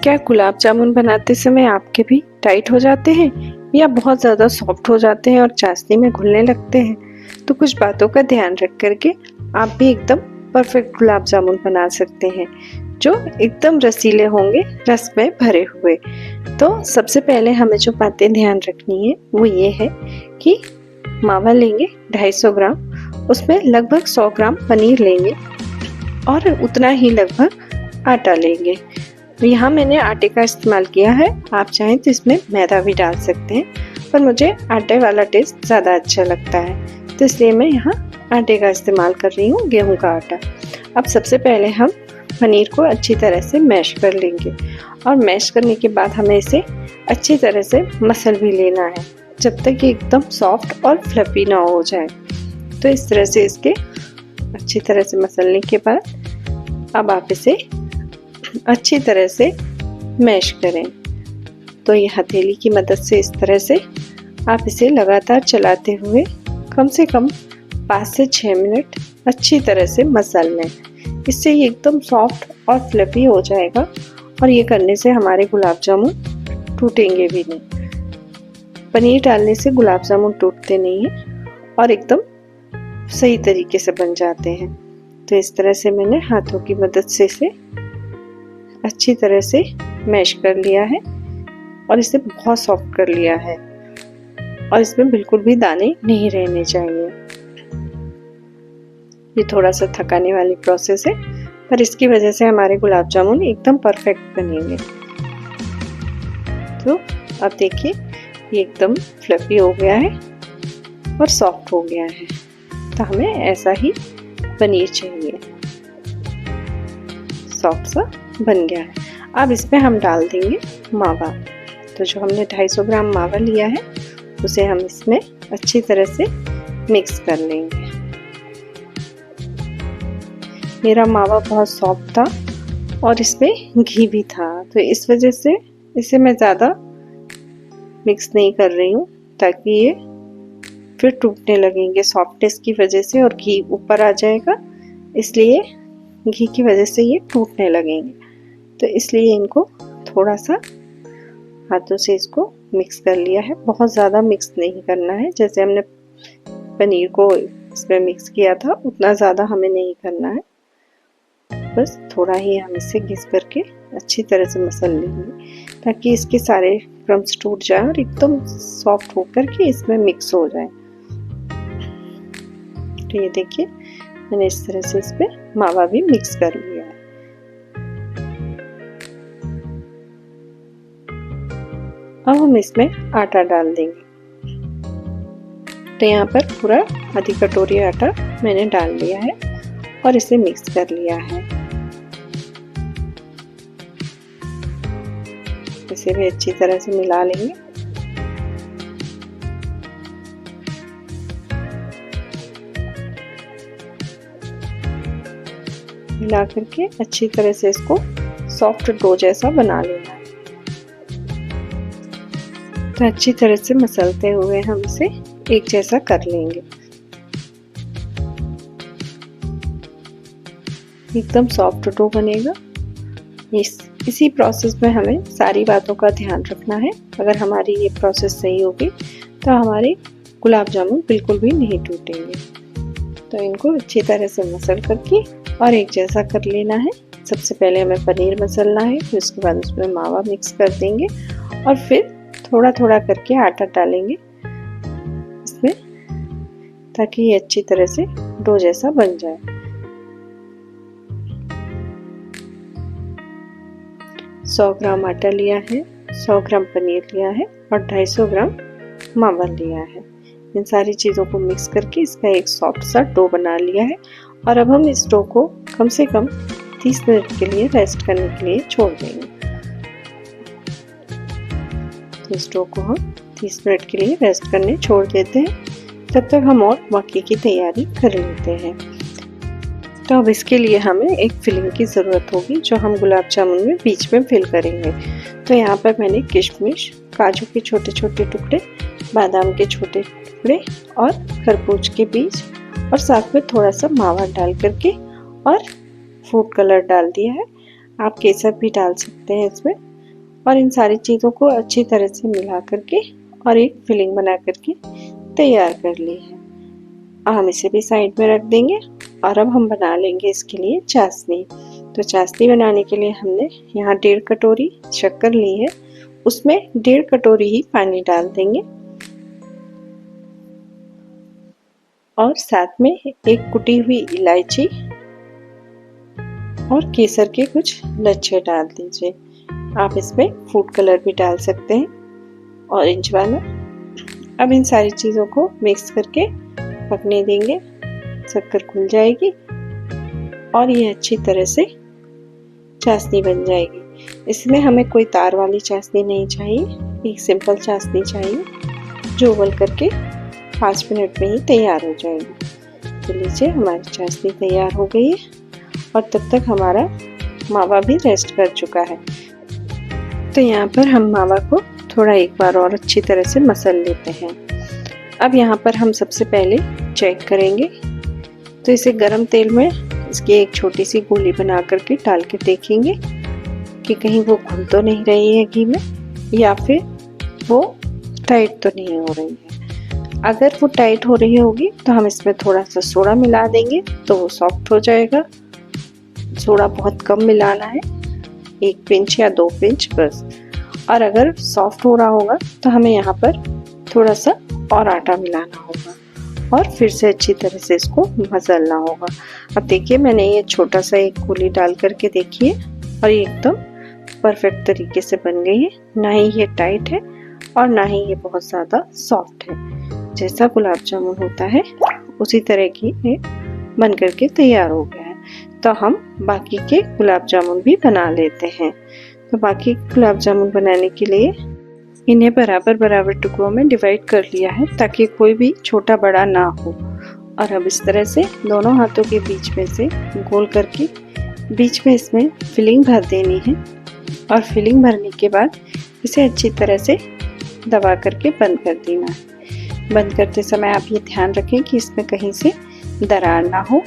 क्या गुलाब जामुन बनाते समय आपके भी टाइट हो जाते हैं या बहुत ज़्यादा सॉफ्ट हो जाते हैं और चाशनी में घुलने लगते हैं? तो कुछ बातों का ध्यान रख करके आप भी एकदम परफेक्ट गुलाब जामुन बना सकते हैं जो एकदम रसीले होंगे, रस में भरे हुए। तो सबसे पहले हमें जो बातें ध्यान रखनी है वो ये है कि मावा लेंगे 250 ग्राम, उसमें लगभग 100 ग्राम पनीर लेंगे और उतना ही लगभग आटा लेंगे। यहाँ मैंने आटे का इस्तेमाल किया है, आप चाहें तो इसमें मैदा भी डाल सकते हैं, पर मुझे आटे वाला टेस्ट ज़्यादा अच्छा लगता है तो इसलिए मैं यहाँ आटे का इस्तेमाल कर रही हूँ, गेहूं का आटा। अब सबसे पहले हम पनीर को अच्छी तरह से मैश कर लेंगे और मैश करने के बाद हमें इसे अच्छी तरह से मसल भी लेना है जब तक ये एकदम सॉफ्ट और फ्लफी ना हो जाए। तो इस तरह से इसके अच्छी तरह से मसलने के बाद अब आप इसे अच्छी तरह से मैश करें। तो ये हथेली की मदद से इस तरह से आप इसे लगातार चलाते हुए कम से कम 5 से 6 मिनट अच्छी तरह से मसल लें। इससे ये एकदम सॉफ्ट और फ्लफी हो जाएगा और ये करने से हमारे गुलाब जामुन टूटेंगे भी नहीं। पनीर डालने से गुलाब जामुन टूटते नहीं हैं और एकदम सही तरीके से बन जाते हैं। तो इस तरह से मैंने हाथों की मदद से इसे अच्छी तरह से मैश कर लिया है और इसे बहुत सॉफ्ट कर लिया है और इसमें बिल्कुल भी दाने नहीं रहने चाहिए। ये थोड़ा सा थकाने वाली प्रोसेस है पर इसकी वजह से हमारे गुलाब जामुन एकदम परफेक्ट बनेंगे। तो अब देखिए ये एकदम फ्लफी हो गया है और सॉफ्ट हो गया है। तो हमें ऐसा ही पनीर चाहिए, सॉफ्ट सा बन गया है। अब इसमें हम डाल देंगे मावा। तो जो हमने 250 ग्राम मावा लिया है उसे हम इसमें अच्छी तरह से मिक्स कर लेंगे। मेरा मावा बहुत सॉफ्ट था और इसमें घी भी था तो इस वजह से इसे मैं ज़्यादा मिक्स नहीं कर रही हूँ ताकि ये फिर टूटने लगेंगे सॉफ्टनेस की वजह से और घी ऊपर आ जाएगा, इसलिए घी की वजह से ये टूटने लगेंगे। तो इसलिए इनको थोड़ा सा हाथों से इसको मिक्स कर लिया है, बहुत ज़्यादा मिक्स नहीं करना है। जैसे हमने पनीर को इसमें मिक्स किया था उतना ज़्यादा हमें नहीं करना है, बस थोड़ा ही हम इसे घिस करके अच्छी तरह से मसल लेंगे ताकि इसके सारे क्रम्स टूट जाए और एकदम सॉफ्ट होकर के इसमें मिक्स हो जाए। तो ये देखिए मैंने इस तरह से इसमें मावा भी मिक्स कर लिया है। अब हम इसमें आटा डाल देंगे। तो यहाँ पर पूरा आधी कटोरी आटा मैंने डाल लिया है और इसे मिक्स कर लिया है। इसे भी अच्छी तरह से मिला लेंगे। मिला करके अच्छी तरह से इसको सॉफ्ट डो जैसा बना लेना है। तो अच्छी तरह से मसलते हुए हम इसे एक जैसा कर लेंगे। एकदम सॉफ्ट डो बनेगा। इसी प्रोसेस में हमें सारी बातों का ध्यान रखना है। अगर हमारी ये प्रोसेस सही होगी तो हमारे गुलाब जामुन बिल्कुल भी नहीं टूटेंगे। तो इनको अच्छी तरह से मसल करके और एक जैसा कर लेना है। सबसे पहले हमें पनीर मसलना है, फिर उसके बाद उसमें मावा मिक्स कर देंगे और फिर थोड़ा थोड़ा करके आटा डालेंगे इसमें ताकि ये अच्छी तरह से डो जैसा बन जाए। सौ ग्राम आटा लिया है, 100 ग्राम पनीर लिया है और 250 ग्राम मावा लिया है। इन सारी चीज़ों को मिक्स करके इसका एक सॉफ्ट सा डो बना लिया है और अब हम इस डो को कम से कम 30 मिनट के लिए रेस्ट करने के लिए छोड़ देंगे। तो इस डो को हम 30 मिनट के लिए रेस्ट करने छोड़ देते हैं। तब तक हम और बाकी की तैयारी कर लेते हैं। तो अब इसके लिए हमें एक फिलिंग की ज़रूरत होगी जो हम गुलाब जामुन में बीच में फिल करेंगे। तो यहाँ पर मैंने किशमिश, काजू के छोटे छोटे टुकड़े, बादाम के छोटे टुकड़े और खरबूज के बीज और साथ में थोड़ा सा मावा डाल करके और फूड कलर डाल दिया है। आप केसर भी डाल सकते हैं इसमें, और इन सारी चीज़ों को अच्छी तरह से मिला करके और एक फिलिंग बना करके तैयार कर ली है। हम इसे भी साइड में रख देंगे और अब हम बना लेंगे इसके लिए चाशनी। तो चाशनी बनाने के लिए हमने यहाँ 1.5 कटोरी शक्कर ली है, उसमें 1.5 कटोरी ही पानी डाल देंगे और साथ में एक कुटी हुई इलायची और केसर के कुछ लच्छे डाल दीजिए। आप इसमें फूड कलर भी डाल सकते हैं ऑरेंज वाला। अब इन सारी चीज़ों को मिक्स करके पकने देंगे, शक्कर घुल जाएगी और ये अच्छी तरह से चाशनी बन जाएगी। इसमें हमें कोई तार वाली चाशनी नहीं चाहिए, एक सिंपल चाशनी चाहिए जो उबल करके 5 मिनट में ही तैयार हो जाएगी। तो लीजिए हमारी चाशनी तैयार हो गई है और तब तक हमारा मावा भी रेस्ट कर चुका है। तो यहाँ पर हम मावा को थोड़ा एक बार और अच्छी तरह से मसल लेते हैं। अब यहाँ पर हम सबसे पहले चेक करेंगे, तो इसे गरम तेल में इसकी एक छोटी सी गोली बना करके डाल के देखेंगे कि कहीं वो घुल तो नहीं रही है घी में या फिर वो टाइट तो नहीं हो रही है। अगर वो टाइट हो रही होगी तो हम इसमें थोड़ा सा सोडा मिला देंगे तो वो सॉफ्ट हो जाएगा। सोडा बहुत कम मिलाना है, 1 पिंच या 2 पिंच बस। और अगर सॉफ्ट हो रहा होगा तो हमें यहाँ पर थोड़ा सा और आटा मिलाना होगा और फिर से अच्छी तरह से इसको मसलना होगा। अब देखिए मैंने ये छोटा सा एक गोली डाल करके देखिए और ये एकदम परफेक्ट तरीके से बन गई है। ना ही ये टाइट है और ना ही ये बहुत ज़्यादा सॉफ्ट है। जैसा गुलाब जामुन होता है उसी तरह की ये बन करके तैयार हो गया है। तो हम बाकी के गुलाब जामुन भी बना लेते हैं। तो बाकी गुलाब जामुन बनाने के लिए इन्हें बराबर बराबर टुकड़ों में डिवाइड कर लिया है ताकि कोई भी छोटा बड़ा ना हो। और अब इस तरह से दोनों हाथों के बीच में से गोल करके बीच में इसमें फिलिंग भर देनी है और फिलिंग भरने के बाद इसे अच्छी तरह से दबा करके बंद कर देना है। बंद करते समय आप ये ध्यान रखें कि इसमें कहीं से दरार ना हो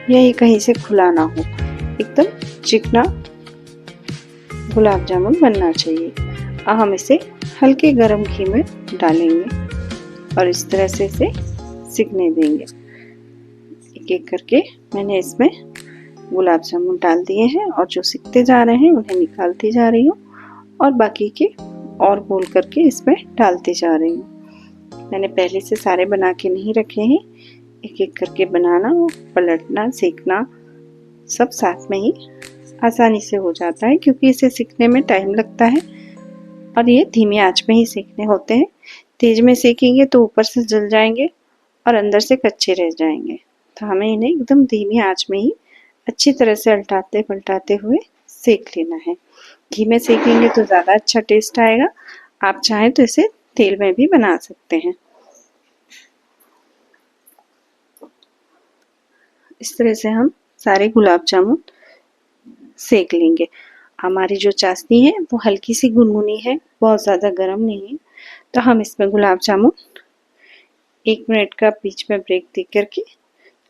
या ये कहीं से खुला ना हो, एकदम चिकना गुलाब जामुन बनना चाहिए। अब हम इसे हल्के गरम घी में डालेंगे और इस तरह से इसे सिकने देंगे। एक एक करके मैंने इसमें गुलाब जामुन डाल दिए हैं और जो सिकते जा रहे हैं उन्हें निकालती जा रही हूँ और बाकी के और गोल करके इसमें डालती जा रही हूँ। मैंने पहले से सारे बना के नहीं रखे हैं, एक एक करके बनाना, पलटना, सेकना सब साथ में ही आसानी से हो जाता है क्योंकि इसे सेकने में टाइम लगता है और ये धीमी आंच में ही सेकने होते हैं। तेज में सेकेंगे तो ऊपर से जल जाएंगे और अंदर से कच्चे रह जाएंगे। तो हमें इन्हें एकदम धीमी आंच में ही अच्छी तरह से उल्टाते पलटाते हुए सेक लेना है। घी में सेकेंगे तो ज़्यादा अच्छा टेस्ट आएगा। आप चाहें तो इसे तेल में भी बना सकते हैं। इस तरह से हम सारे गुलाब जामुन सेक लेंगे। हमारी जो चाशनी है वो हल्की सी गुनगुनी है, बहुत ज़्यादा गर्म नहीं है। तो हम इसमें गुलाब जामुन 1 मिनट का बीच में ब्रेक दे करके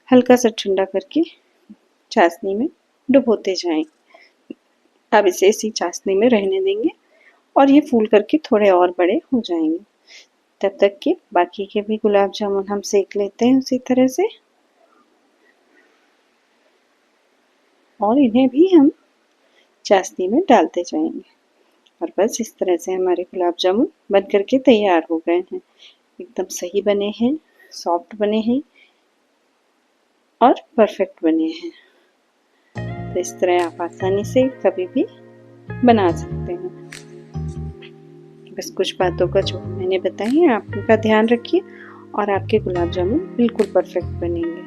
हल्का सा ठंडा करके चाशनी में डुबोते जाएंगे। अब इसे इसी चाशनी में रहने देंगे और ये फूल करके थोड़े और बड़े हो जाएंगे। तब तक के बाकी के भी गुलाब जामुन हम सेक लेते हैं उसी तरह से और इन्हें भी हम चाशनी में डालते जाएंगे। और बस इस तरह से हमारे गुलाब जामुन बन करके तैयार हो गए हैं। एकदम सही बने हैं, सॉफ्ट बने हैं और परफेक्ट बने हैं। तो इस तरह आप आसानी से कभी भी बना सकते हैं। बस कुछ बातों का जो मैंने बताई है आप उनका ध्यान रखिए और आपके गुलाब जामुन बिल्कुल परफेक्ट बनेंगे।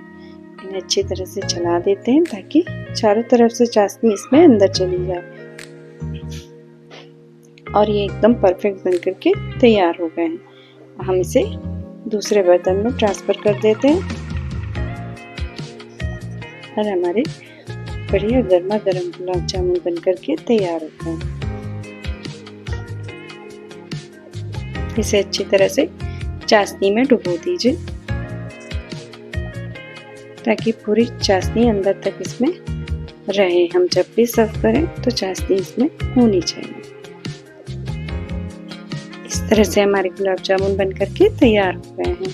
इन्हें अच्छी तरह से चला देते हैं ताकि चारों तरफ से चाशनी इसमें अंदर चली जाए और ये एकदम परफेक्ट बन करके तैयार हो गए हैं। हम इसे दूसरे बर्तन में ट्रांसफर कर देते हैं और हमारे बढ़िया गर्मा गर्म गुलाब जामुन बन करके तैयार होते हैं। इसे अच्छी तरह से चाशनी में डुबो दीजिए ताकि पूरी चाशनी अंदर तक इसमें रहे। हम जब भी सर्व करें तो चाशनी इसमें होनी चाहिए। तरह से हमारे गुलाब जामुन बन करके तैयार हो गए हैं।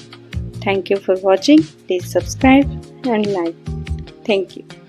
Thank you for watching. Please subscribe and like. Thank you.